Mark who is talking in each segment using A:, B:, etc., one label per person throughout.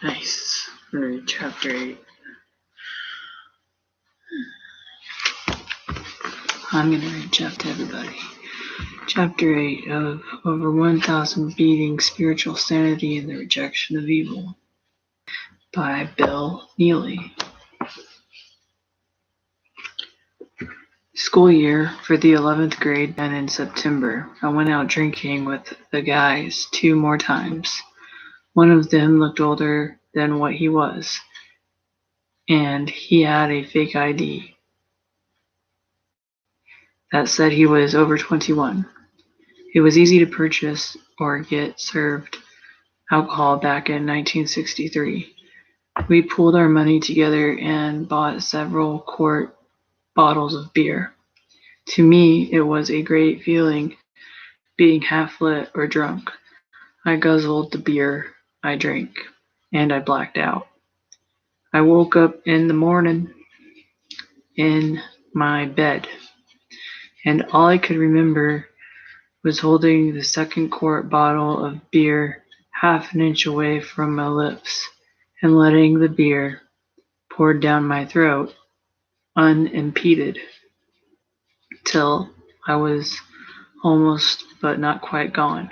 A: Nice. I'm going to read chapter 8. I'm going to read chapter everybody. Chapter 8 of Over 1,000 Beating Spiritual Sanity and the Rejection of Evil by Bill Neely. School year for the 11th grade and in September, I went out drinking with the guys 2 more times. One of them looked older than what he was, and he had a fake ID that said he was over 21. It was easy to purchase or get served alcohol back in 1963. We pooled our money together and bought several quart bottles of beer. To me, it was a great feeling being half lit or drunk. I guzzled the beer I drank, and I blacked out. I woke up in the morning in my bed, and all I could remember was holding the second quart bottle of beer half an inch away from my lips and letting the beer pour down my throat unimpeded till I was almost but not quite gone.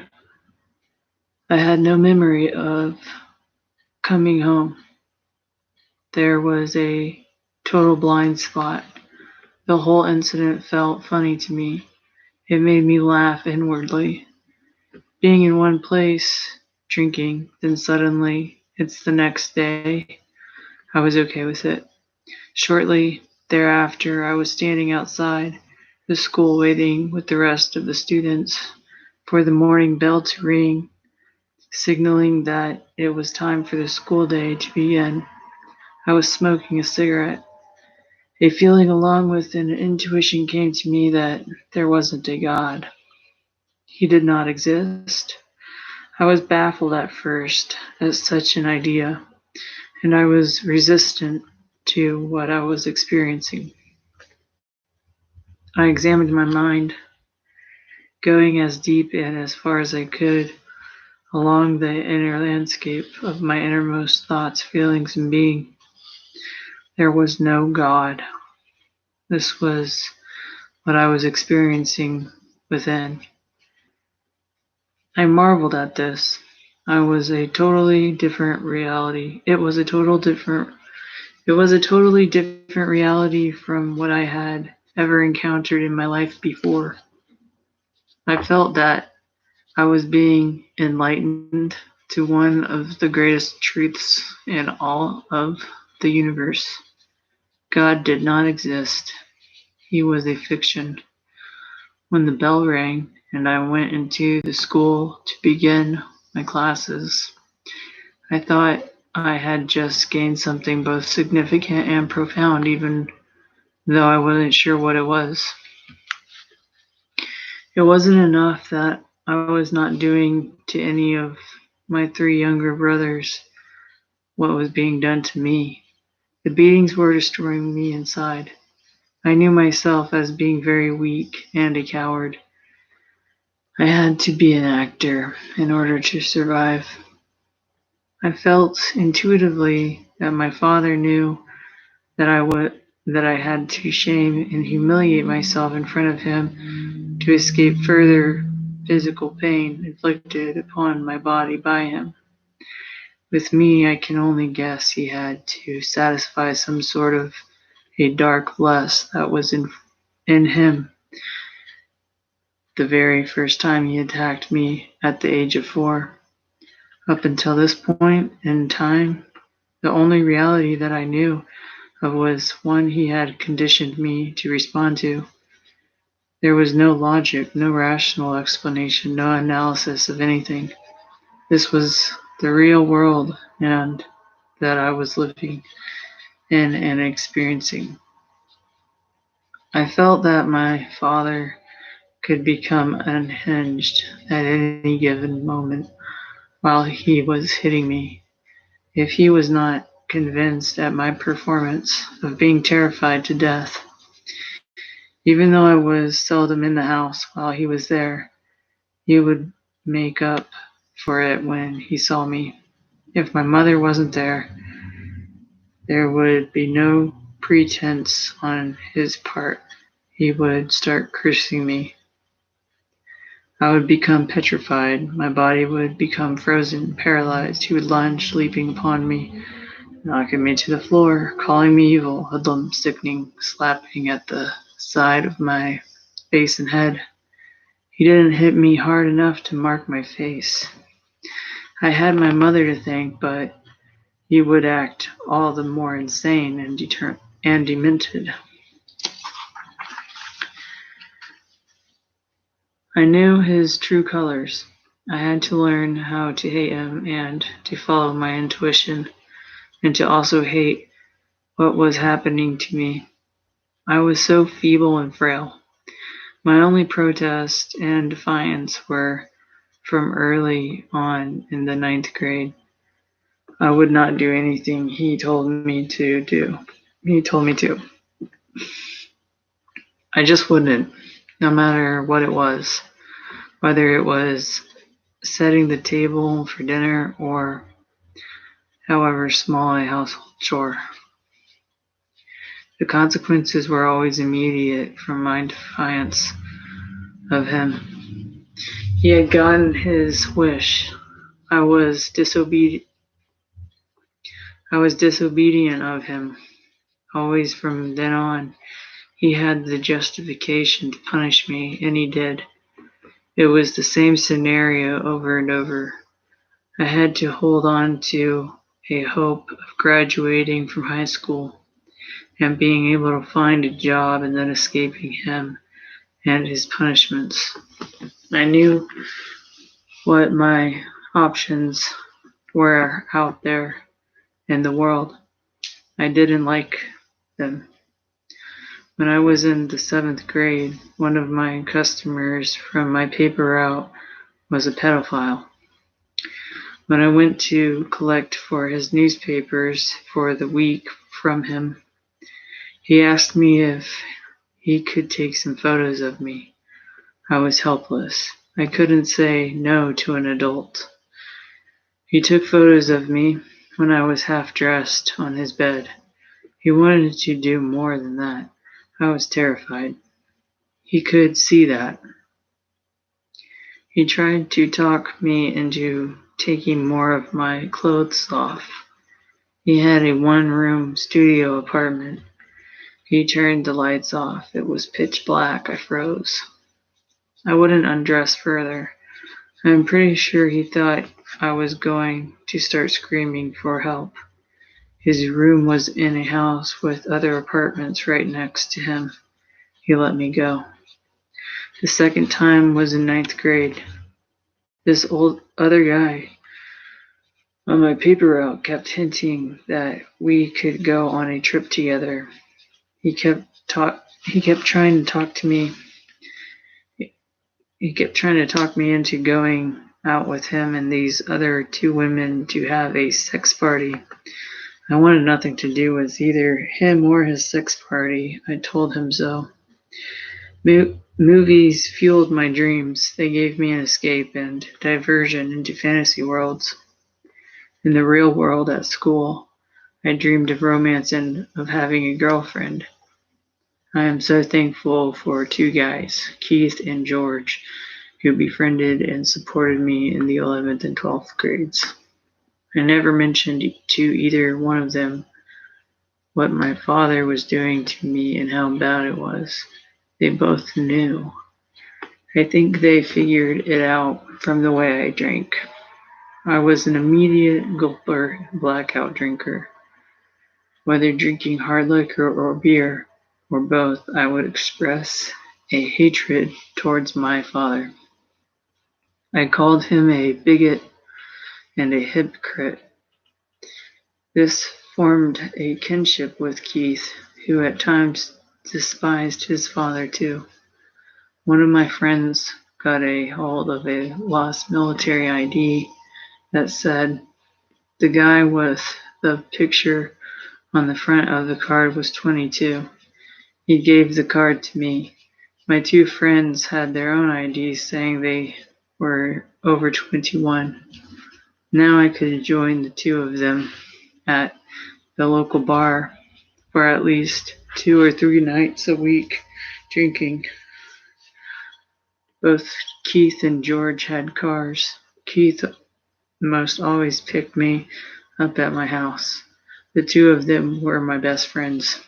A: I had no memory of coming home. There was a total blind spot. The whole incident felt funny to me. It made me laugh inwardly. Being in one place, drinking, then suddenly it's the next day. I was okay with it. Shortly thereafter, I was standing outside the school waiting with the rest of the students for the morning bell to ring, signaling that it was time for the school day to begin. I was smoking a cigarette. A feeling along with an intuition came to me that there wasn't a God. He did not exist. I was baffled at first at such an idea, and I was resistant to what I was experiencing. I examined my mind, going as deep and as far as I could along the inner landscape of my innermost thoughts, feelings, and being. There was no God. This was what I was experiencing within. I marveled at this. I was a totally different reality. It was a totally different reality from what I had ever encountered in my life before. I felt that I was being enlightened to one of the greatest truths in all of the universe. God did not exist. He was a fiction. When the bell rang and I went into the school to begin my classes, I thought I had just gained something both significant and profound, even though I wasn't sure what it was. It wasn't enough that I was not doing to any of my 3 younger brothers what was being done to me. The beatings were destroying me inside. I knew myself as being very weak and a coward. I had to be an actor in order to survive. I felt intuitively that my father knew that I had to shame and humiliate myself in front of him to escape further physical pain inflicted upon my body by him. With me, I can only guess he had to satisfy some sort of a dark lust that was in him the very first time he attacked me at the age of 4. Up until this point in time, the only reality that I knew of was one he had conditioned me to respond to. There was no logic, no rational explanation, no analysis of anything. This was the real world and that I was living in and experiencing. I felt that my father could become unhinged at any given moment while he was hitting me. If he was not convinced at my performance of being terrified to death, even though I was seldom in the house while he was there, he would make up for it when he saw me. If my mother wasn't there would be no pretense on his part. He would start cursing me. I would become petrified. My body would become frozen, paralyzed. He would lunge, leaping upon me, knocking me to the floor, calling me evil, hoodlum, sickening, slapping at the side of my face and head. He didn't hit me hard enough to mark my face. I had my mother to thank, but he would act all the more insane and demented. I knew his true colors. I had to learn how to hate him and to follow my intuition and to also hate what was happening to me. I was so feeble and frail. My only protest and defiance were from early on in the ninth grade. I would not do anything he told me to do. He told me to. I just wouldn't, no matter what it was, whether it was setting the table for dinner or however small a household chore. The consequences were always immediate from my defiance of him. He had gotten his wish. I was disobedient. I was disobedient of him. Always from then on, he had the justification to punish me, and he did. It was the same scenario over and over. I had to hold on to a hope of graduating from high school and being able to find a job and then escaping him and his punishments. I knew what my options were out there in the world. I didn't like them. When I was in the 7th grade, one of my customers from my paper route was a pedophile. When I went to collect for his newspapers for the week from him, he asked me if he could take some photos of me. I was helpless. I couldn't say no to an adult. He took photos of me when I was half dressed on his bed. He wanted to do more than that. I was terrified. He could see that. He tried to talk me into taking more of my clothes off. He had a one-room studio apartment. He turned the lights off. It was pitch black. I froze. I wouldn't undress further. I'm pretty sure he thought I was going to start screaming for help. His room was in a house with other apartments right next to him. He let me go. The second time was in ninth grade. This old other guy on my paper route kept hinting that we could go on a trip together. He kept trying to talk to me. He kept trying to talk me into going out with him and these other two women to have a sex party. I wanted nothing to do with either him or his sex party. I told him so. Movies fueled my dreams. They gave me an escape and diversion into fantasy worlds. In the real world at school, I dreamed of romance and of having a girlfriend. I am so thankful for two guys, Keith and George, who befriended and supported me in the 11th and 12th grades. I never mentioned to either one of them what my father was doing to me and how bad it was. They both knew. I think they figured it out from the way I drank. I was an immediate gulper, blackout drinker. Whether drinking hard liquor or beer, or both, I would express a hatred towards my father. I called him a bigot and a hypocrite. This formed a kinship with Keith, who at times despised his father too. One of my friends got a hold of a lost military ID that said the guy with the picture on the front of the card was 22. He gave the card to me. My two friends had their own IDs saying they were over 21. Now I could join the two of them at the local bar for at least 2 or 3 nights a week drinking. Both Keith and George had cars. Keith most always picked me up at my house. The two of them were my best friends.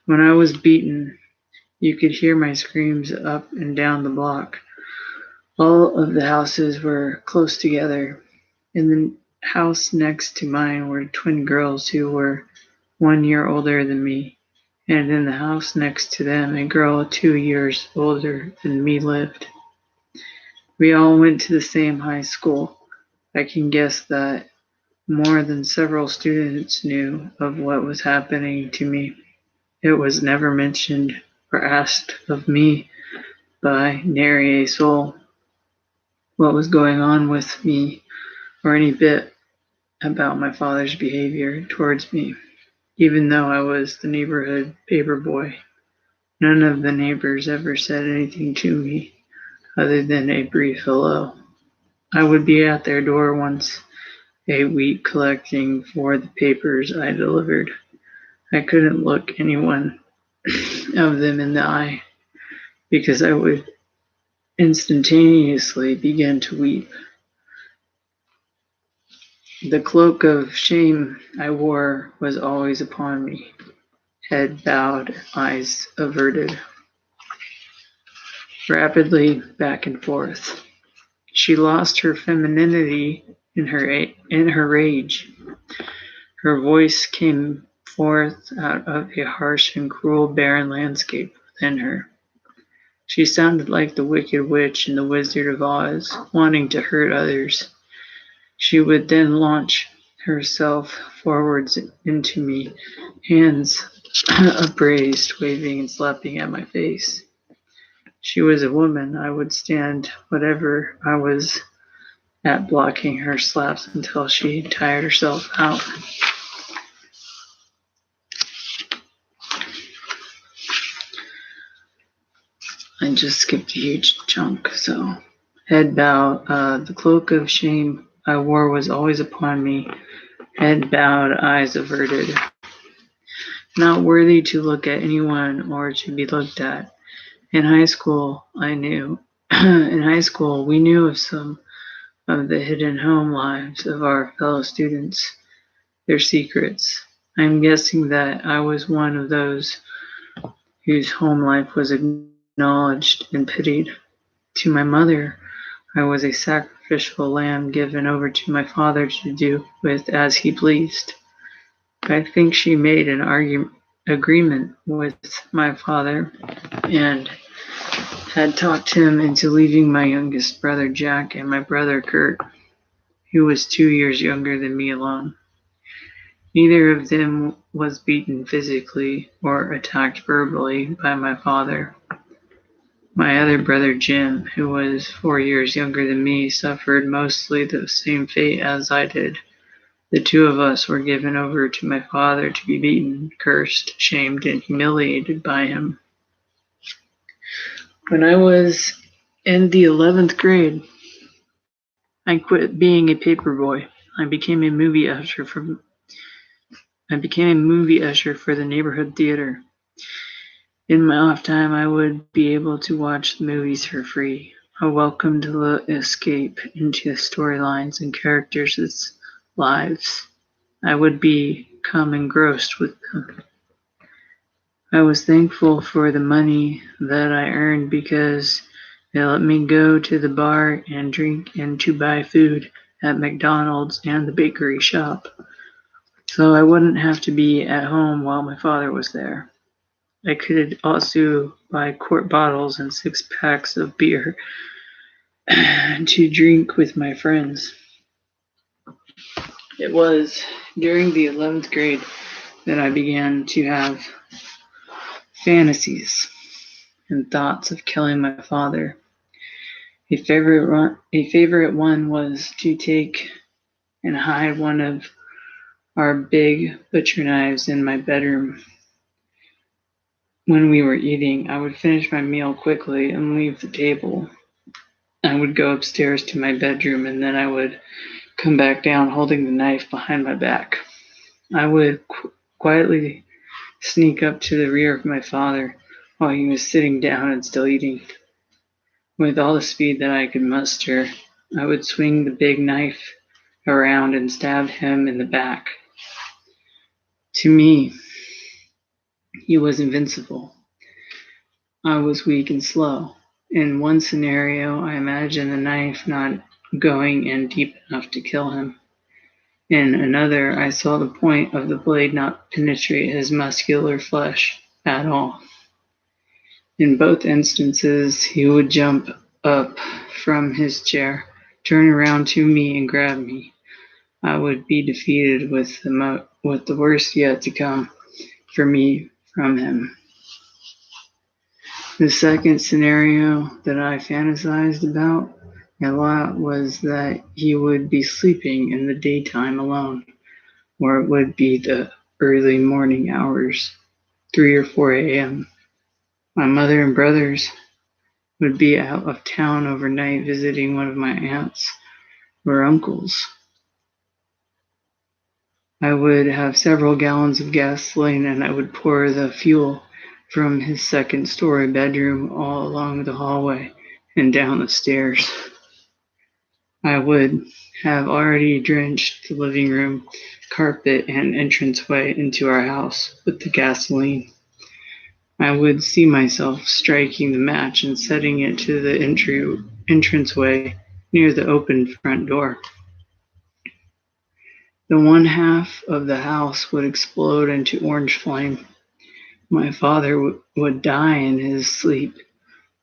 A: When I was beaten, you could hear my screams up and down the block. All of the houses were close together. In the house next to mine were twin girls who were 1 year older than me, and in the house next to them a girl 2 years older than me lived. We all went to the same high school. I can guess that more than several students knew of what was happening to me. It was never mentioned or asked of me by nary a soul what was going on with me or any bit about my father's behavior towards me, even though I was the neighborhood paper boy. None of the neighbors ever said anything to me other than a brief hello. I would be at their door once a week collecting for the papers I delivered. I couldn't look anyone of them in the eye because I would instantaneously begin to weep. The cloak of shame I wore was always upon me, head bowed, eyes averted, rapidly back and forth. She lost her femininity in her rage. Her voice came forth out of a harsh and cruel barren landscape within her. She sounded like the Wicked Witch in The Wizard of Oz, wanting to hurt others. She would then launch herself forwards into me, hands upraised, waving and slapping at my face. She was a woman. I would stand whatever I was at blocking her slaps until she tired herself out. I just skipped a huge chunk, so head bowed. The cloak of shame I wore was always upon me, head bowed, eyes averted. Not worthy to look at anyone or to be looked at. In high school, I knew. In high school, we knew of some of the hidden home lives of our fellow students, their secrets. I'm guessing that I was one of those whose home life was acknowledged and pitied. To my mother, I was a sacrificial lamb given over to my father to do with as he pleased. I think she made an agreement with my father and had talked him into leaving my youngest brother Jack and my brother Kurt, who was 2 years younger than me, alone. Neither of them was beaten physically or attacked verbally by my father. My other brother Jim, who was 4 years younger than me, suffered mostly the same fate as I did. The two of us were given over to my father to be beaten, cursed, shamed, and humiliated by him. When I was in the 11th grade, I quit being a paper boy. I became a movie usher for the neighborhood theater. In my off time, I would be able to watch the movies for free. A welcomed escape into the storylines and characters' lives. I would become engrossed with them. I was thankful for the money that I earned because they let me go to the bar and drink and to buy food at McDonald's and the bakery shop, so I wouldn't have to be at home while my father was there. I could also buy quart bottles and 6-packs of beer to drink with my friends. It was during the 11th grade that I began to have fantasies and thoughts of killing my father. A favorite one was to take and hide one of our big butcher knives in my bedroom. When we were eating, I would finish my meal quickly and leave the table. I would go upstairs to my bedroom, and then I would come back down holding the knife behind my back. I would quietly sneak up to the rear of my father while he was sitting down and still eating. With all the speed that I could muster, I would swing the big knife around and stab him in the back. To me, he was invincible. I was weak and slow. In one scenario, I imagined the knife not going in deep enough to kill him. In another, I saw the point of the blade not penetrate his muscular flesh at all. In both instances, he would jump up from his chair, turn around to me, and grab me. I would be defeated with the worst yet to come for me from him. The second scenario that I fantasized about a lot was that he would be sleeping in the daytime alone, or it would be the early morning hours, 3 or 4 a.m. My mother and brothers would be out of town overnight visiting one of my aunts or uncles. I would have several gallons of gasoline and I would pour the fuel from his second-story bedroom all along the hallway and down the stairs. I would have already drenched the living room carpet and entranceway into our house with the gasoline. I would see myself striking the match and setting it to the entranceway near the open front door. The one half of the house would explode into orange flame. My father would die in his sleep,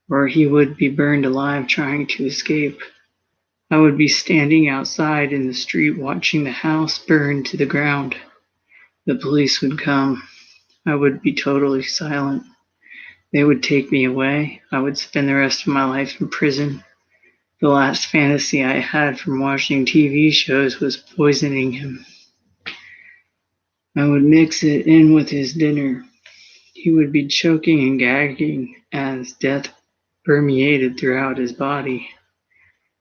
A: or he would be burned alive trying to escape. I would be standing outside in the street watching the house burn to the ground. The police would come. I would be totally silent. They would take me away. I would spend the rest of my life in prison. The last fantasy I had from watching TV shows was poisoning him. I would mix it in with his dinner. He would be choking and gagging as death permeated throughout his body.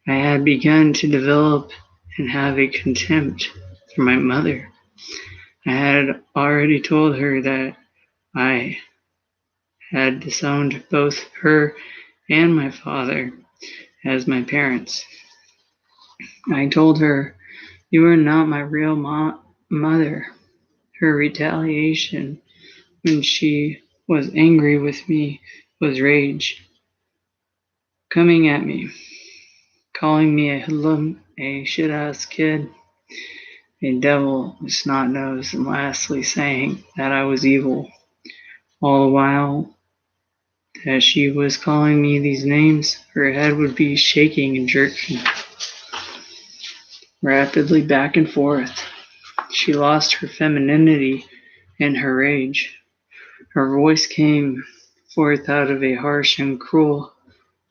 A: I had begun to develop and have a contempt for my mother. I had already told her that I had disowned both her and my father as my parents. I told her, "You are not my real mother." Her retaliation when she was angry with me was rage, coming at me, calling me a hoodlum, a shit-ass kid, a devil, a snot-nose, and lastly saying that I was evil. All the while that she was calling me these names, her head would be shaking and jerking rapidly back and forth. She lost her femininity in her rage. Her voice came forth out of a harsh and cruel,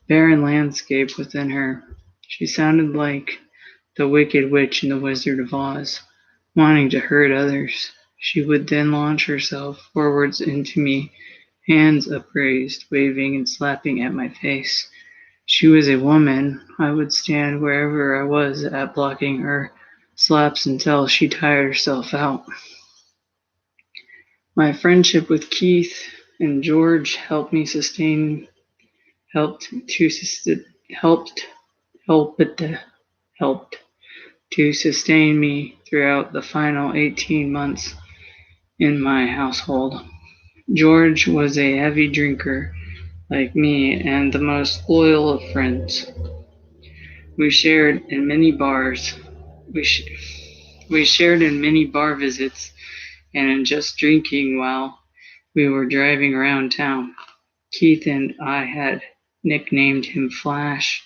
A: barren landscape within her. She sounded like the Wicked Witch in The Wizard of Oz, wanting to hurt others. She would then launch herself forwards into me, hands upraised, waving and slapping at my face. She was a woman. I would stand wherever I was at blocking her slaps until she tired herself out. My friendship with Keith and George helped sustain me throughout the final 18 months in my household. George was a heavy drinker like me and the most loyal of friends. We shared in many bars. We shared in many bar visits and in just drinking while we were driving around town. Keith and I had nicknamed him Flash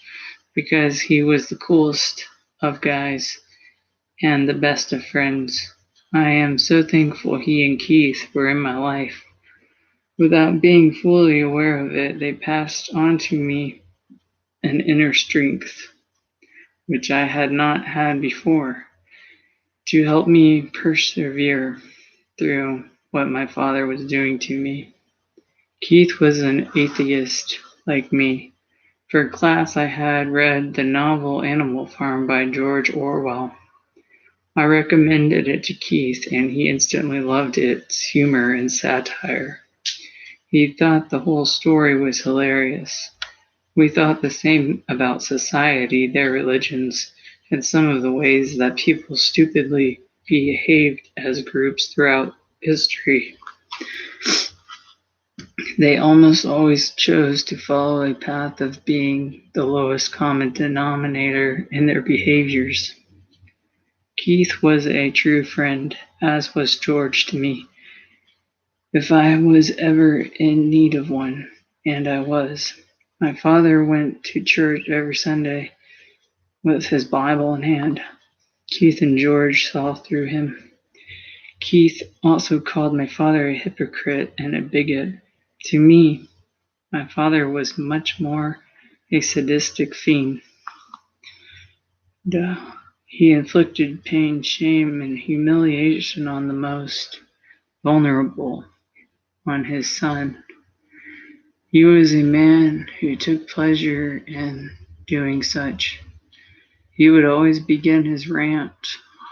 A: because he was the coolest of guys and the best of friends. I am so thankful he and Keith were in my life. Without being fully aware of it, they passed on to me an inner strength, which I had not had before, to help me persevere through what my father was doing to me. Keith was an atheist like me. For class, I had read the novel Animal Farm by George Orwell. I recommended it to Keith, and he instantly loved its humor and satire. He thought the whole story was hilarious. We thought the same about society, their religions, and some of the ways that people stupidly behaved as groups throughout history. They almost always chose to follow a path of being the lowest common denominator in their behaviors. Keith was a true friend, as was George to me, if I was ever in need of one, and I was. My father went to church every Sunday with his Bible in hand. Keith and George saw through him. Keith also called my father a hypocrite and a bigot. To me, my father was much more a sadistic fiend. He inflicted pain, shame, and humiliation on the most vulnerable, on his son. He was a man who took pleasure in doing such. He would always begin his rant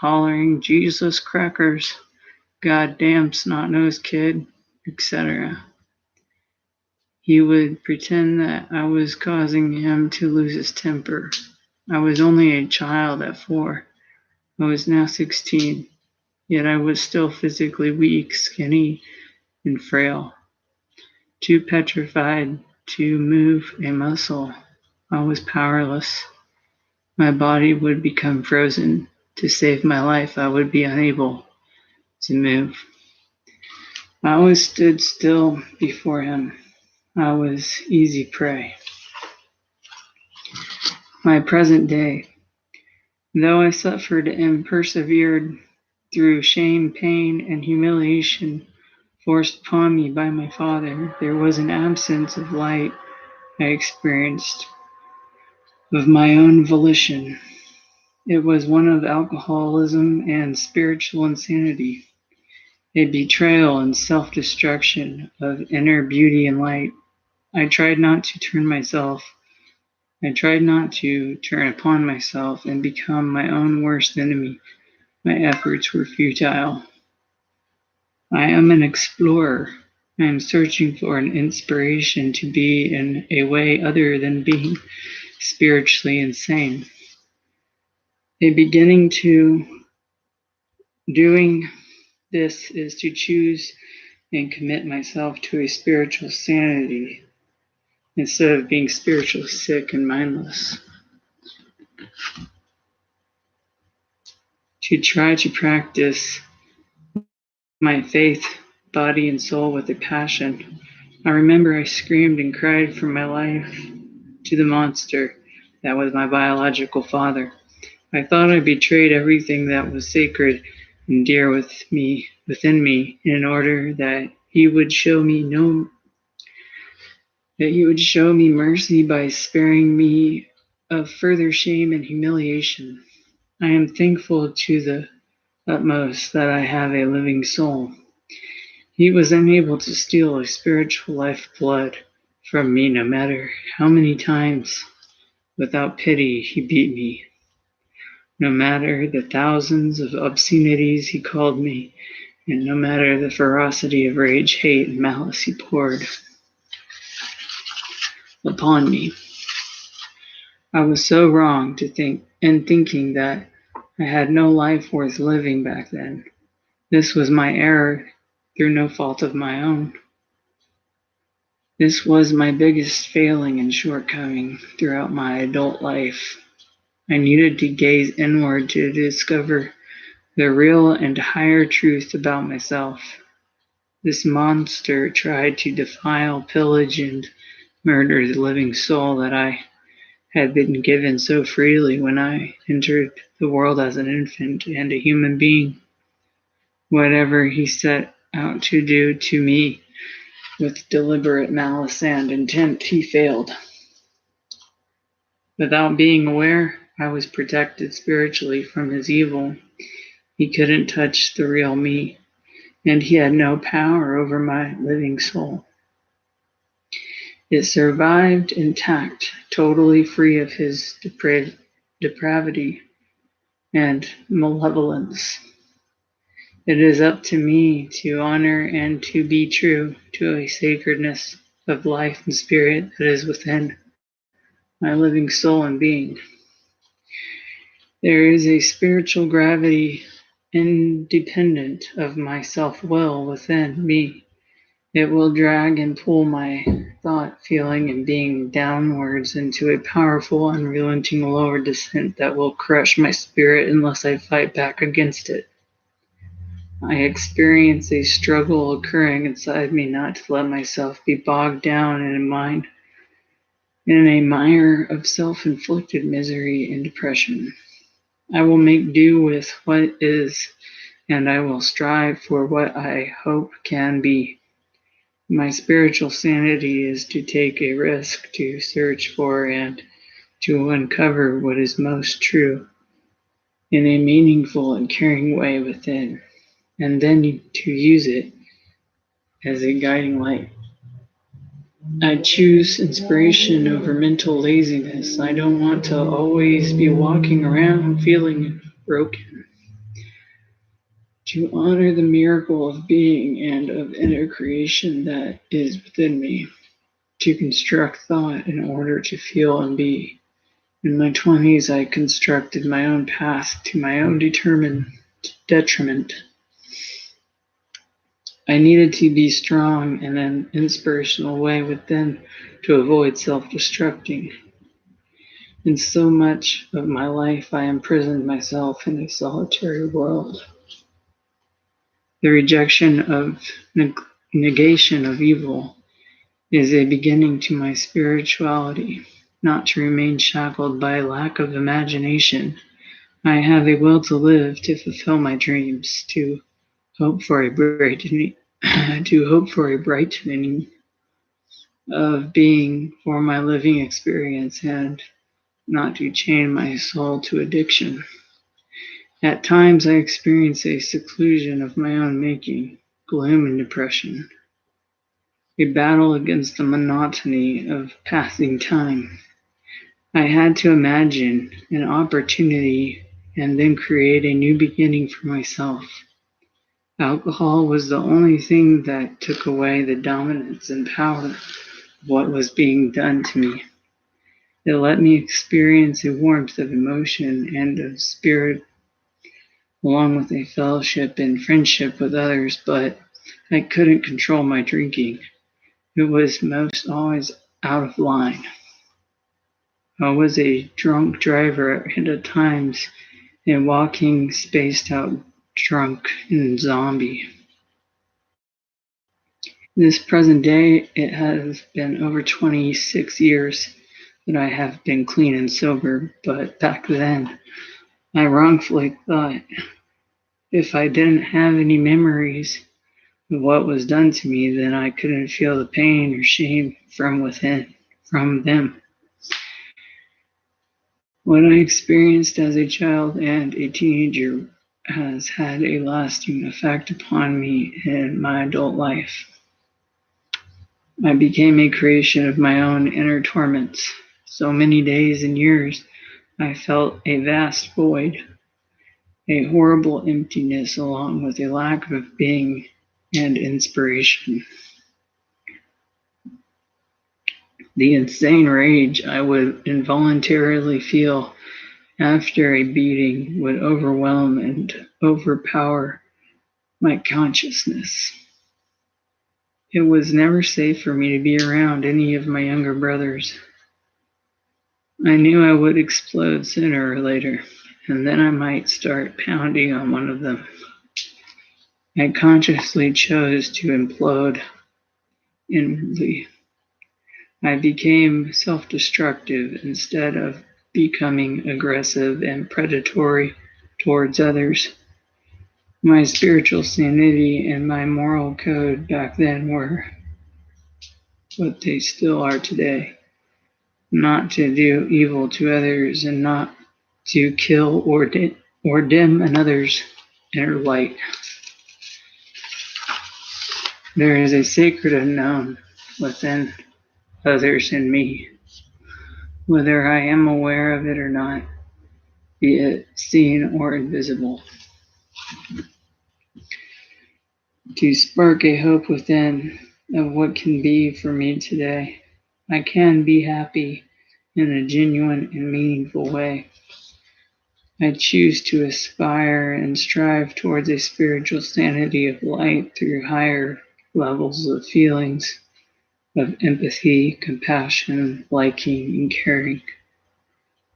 A: hollering, "Jesus crackers, goddamn snot-nosed kid," etc. He would pretend that I was causing him to lose his temper. I was only a child at 4. I was now 16, yet I was still physically weak, skinny, and frail. Too petrified to move a muscle. I was powerless. My body would become frozen. To save my life, I would be unable to move. I always stood still before him. I was easy prey. My present day. Though I suffered and persevered through shame, pain, and humiliation forced upon me by my father, there was an absence of light I experienced of my own volition. It was one of alcoholism and spiritual insanity, a betrayal and self-destruction of inner beauty and light. I tried not to turn upon myself and become my own worst enemy. My efforts were futile. I am an explorer. I am searching for an inspiration to be in a way other than being spiritually insane. A beginning to doing this is to choose and commit myself to a spiritual sanity instead of being spiritually sick and mindless. To try to practice my faith, body, and soul with a passion. I remember I screamed and cried for my life to the monster that was my biological father. I thought I betrayed everything that was sacred and dear within me, in order that he would show me mercy by sparing me of further shame and humiliation. I am thankful to the utmost that I have a living soul. He was unable to steal a spiritual lifeblood from me, no matter how many times without pity he beat me, no matter the thousands of obscenities he called me, and no matter the ferocity of rage, hate, and malice he poured upon me. I was so wrong thinking that I had no life worth living back then. This was my error through no fault of my own. This was my biggest failing and shortcoming throughout my adult life. I needed to gaze inward to discover the real and higher truth about myself. This monster tried to defile, pillage, and murder the living soul that I had been given so freely when I entered the world as an infant and a human being. Whatever he set out to do to me with deliberate malice and intent, he failed. Without being aware, I was protected spiritually from his evil. He couldn't touch the real me, and he had no power over my living soul. It survived intact, totally free of his depravity. and malevolence. It is up to me to honor and to be true to a sacredness of life and spirit that is within my living soul and being. There is a spiritual gravity independent of my self-will within me. It will drag and pull my thought, feeling, and being downwards into a powerful, unrelenting lower descent that will crush my spirit unless I fight back against it. I experience a struggle occurring inside me not to let myself be bogged down in a mire of self-inflicted misery and depression. I will make do with what is, and I will strive for what I hope can be. My spiritual sanity is to take a risk, to search for and to uncover what is most true in a meaningful and caring way within, and then to use it as a guiding light. I choose inspiration over mental laziness. I don't want to always be walking around feeling broken. To honor the miracle of being and of inner creation that is within me. To construct thought in order to feel and be. In my 20s, I constructed my own path to my own determined detriment. I needed to be strong in an inspirational way within to avoid self-destructing. In so much of my life, I imprisoned myself in a solitary world. The rejection of negation of evil is a beginning to my spirituality, not to remain shackled by a lack of imagination. I have a will to live, to fulfill my dreams, to hope for a brightening, of being for my living experience, and not to chain my soul to addiction. At times I experience a seclusion of my own making, gloom and depression, a battle against the monotony of passing time. I had to imagine an opportunity and then create a new beginning for myself. Alcohol was the only thing that took away the dominance and power of what was being done to me. It let me experience a warmth of emotion and of spirit, along with a fellowship and friendship with others, but I couldn't control my drinking. It was most always out of line. I was a drunk driver and at times a walking, spaced out drunk and zombie. This present day, it has been over 26 years that I have been clean and sober, but back then, I wrongfully thought if I didn't have any memories of what was done to me, then I couldn't feel the pain or shame from within, from them. What I experienced as a child and a teenager has had a lasting effect upon me in my adult life. I became a creation of my own inner torments. So many days and years I felt a vast void, a horrible emptiness along with a lack of being and inspiration. The insane rage I would involuntarily feel after a beating would overwhelm and overpower my consciousness. It was never safe for me to be around any of my younger brothers. I knew I would explode sooner or later, and then I might start pounding on one of them. I consciously chose to implode inwardly. I became self-destructive instead of becoming aggressive and predatory towards others. My spiritual sanity and my moral code back then were what they still are today. Not to do evil to others and not to kill or dim another's inner light. There is a sacred unknown within others and me, whether I am aware of it or not. be it seen or invisible, to spark a hope within of what can be for me today. I can be happy in a genuine and meaningful way. I choose to aspire and strive towards a spiritual sanity of light through higher levels of feelings of empathy, compassion, liking, and caring.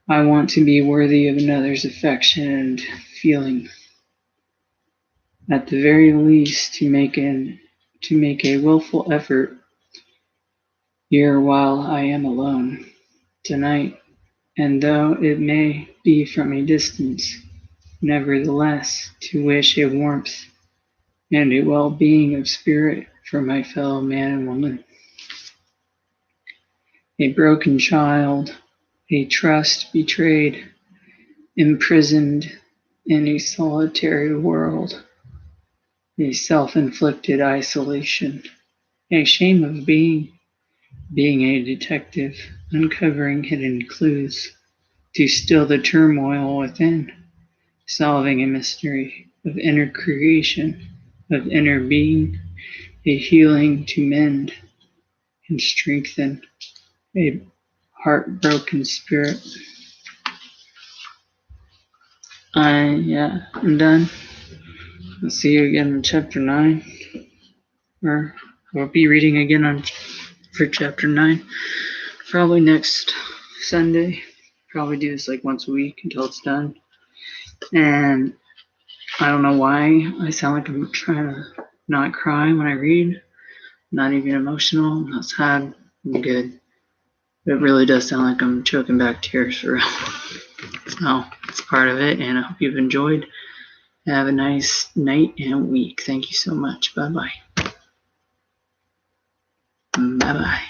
A: I want to be worthy of another's affection and feeling. At the very least, to make a willful effort here while I am alone tonight, and though it may be from a distance, nevertheless, to wish a warmth and a well-being of spirit for my fellow man and woman. A broken child, a trust betrayed, imprisoned in a solitary world, a self-inflicted isolation, a shame of being a detective, uncovering hidden clues to still the turmoil within, solving a mystery of inner creation, of inner being, a healing to mend and strengthen a heartbroken spirit. I'm done. I'll see you again in chapter 9. Or I'll be reading again for chapter 9. Probably next Sunday. Probably do this like once a week until it's done. And I don't know why I sound like I'm trying to not cry when I read. Not even emotional. I'm not sad. I'm good. It really does sound like I'm choking back tears for real. So it's part of it, and I hope you've enjoyed. Have a nice night and week. Thank you so much. Bye-bye. Bye-bye.